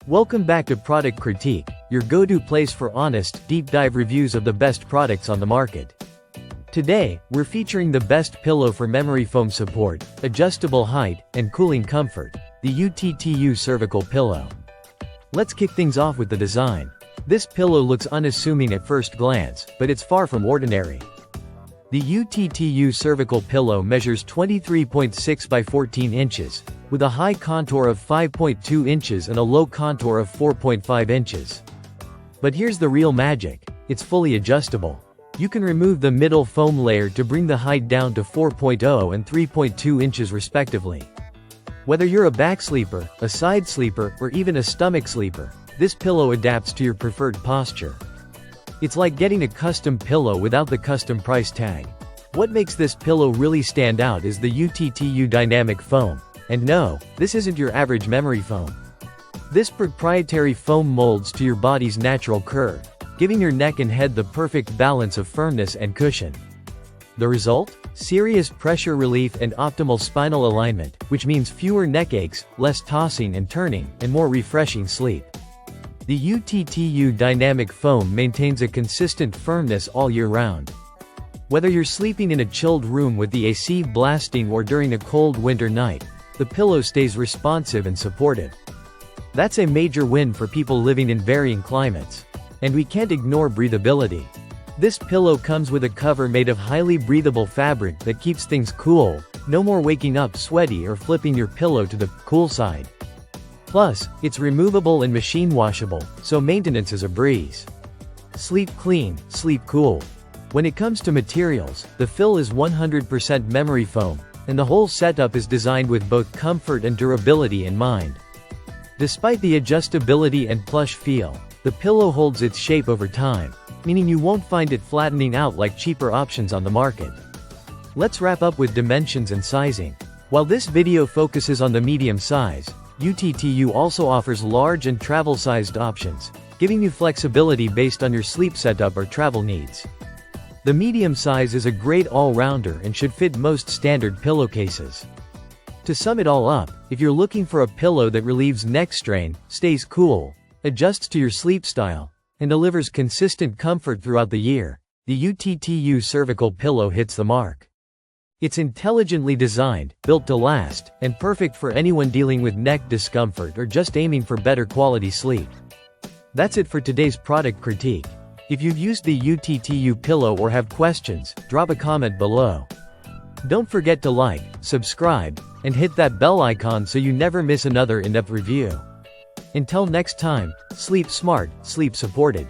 Welcome back to Product Critique, your go-to place for honest, deep-dive reviews of the best products on the market. Today, we're featuring the best pillow for memory foam support, adjustable height, and cooling comfort, the UTTU Cervical pillow. Let's kick things off with the design. This pillow looks unassuming at first glance, but it's far from ordinary. The UTTU Cervical pillow measures 23.6 by 14 inches, with a high contour of 5.2 inches and a low contour of 4.5 inches. But here's the real magic: it's fully adjustable. You can remove the middle foam layer to bring the height down to 4.0 and 3.2 inches respectively. Whether you're a back sleeper, a side sleeper, or even a stomach sleeper, this pillow adapts to your preferred posture. It's like getting a custom pillow without the custom price tag. What makes this pillow really stand out is the UTTU dynamic foam. And no, this isn't your average memory foam. This proprietary foam molds to your body's natural curve, giving your neck and head the perfect balance of firmness and cushion. The result? Serious pressure relief and optimal spinal alignment, which means fewer neck aches, less tossing and turning, and more refreshing sleep. The UTTU dynamic foam maintains a consistent firmness all year round. Whether you're sleeping in a chilled room with the AC blasting or during a cold winter night, the pillow stays responsive and supportive. That's a major win for people living in varying climates. And we can't ignore breathability. This pillow comes with a cover made of highly breathable fabric that keeps things cool. No more waking up sweaty or flipping your pillow to the cool side. Plus, it's removable and machine washable, so maintenance is a breeze. Sleep clean, sleep cool. When it comes to materials, the fill is 100% memory foam, and the whole setup is designed with both comfort and durability in mind. Despite the adjustability and plush feel, the pillow holds its shape over time, meaning you won't find it flattening out like cheaper options on the market. Let's wrap up with dimensions and sizing. While this video focuses on the medium size, UTTU also offers large and travel-sized options, giving you flexibility based on your sleep setup or travel needs. The medium size is a great all-rounder and should fit most standard pillowcases. To sum it all up, if you're looking for a pillow that relieves neck strain, stays cool, adjusts to your sleep style, and delivers consistent comfort throughout the year, the UTTU Cervical pillow hits the mark. It's intelligently designed, built to last, and perfect for anyone dealing with neck discomfort or just aiming for better quality sleep. That's it for today's product critique. If you've used the UTTU pillow or have questions, drop a comment below. Don't forget to like, subscribe, and hit that bell icon so you never miss another in-depth review. Until next time, sleep smart, sleep supported.